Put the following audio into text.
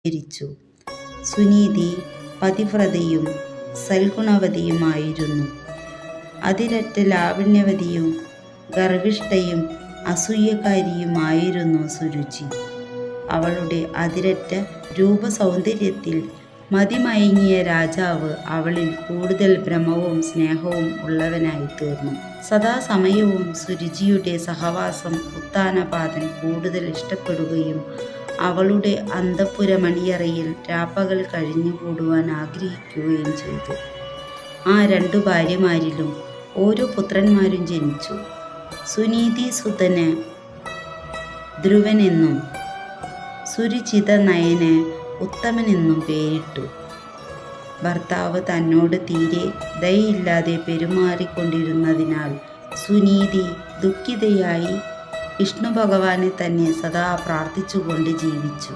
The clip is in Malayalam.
ധരിച്ചു. സുനീതി പതിവ്രതയും സൽഗുണവതിയുമായിരുന്നു. അതിരറ്റ ലാവണ്യവതിയും ഗർവിഷ്ഠയും അസൂയക്കാരിയുമായിരുന്നു സുരുചി. അവളുടെ അതിരറ്റ രൂപസൗന്ദര്യത്തിൽ മതിമയങ്ങിയ രാജാവ് അവളിൽ കൂടുതൽ ഭ്രമവും സ്നേഹവും ഉള്ളവനായി തീർന്നു. സദാസമയവും സുരുചിയുടെ സഹവാസം ഉത്താനപാതൻ കൂടുതൽ ഇഷ്ടപ്പെടുകയും അവളുടെ അന്തഃപുരമണിയറയിൽ രാപ്പകൽ കഴിഞ്ഞുകൂടുവാൻ ആഗ്രഹിക്കുകയും ചെയ്തു. ആ 2 ഭാര്യമാരിലും ഓരോ പുത്രന്മാരും ജനിച്ചു. സുനീതിസുതന് ധ്രുവനെന്നും സുരുചിതനയന് ഉത്തമനെന്നും പേരിട്ടു. ഭർത്താവ് തന്നോട് തീരെ ദയയില്ലാതെ പെരുമാറിക്കൊണ്ടിരുന്നതിനാൽ സുനീതി ദുഃഖിതയായി വിഷ്ണുഭഗവാനെ തന്നെ സദാ പ്രാർത്ഥിച്ചുകൊണ്ട് ജീവിച്ചു.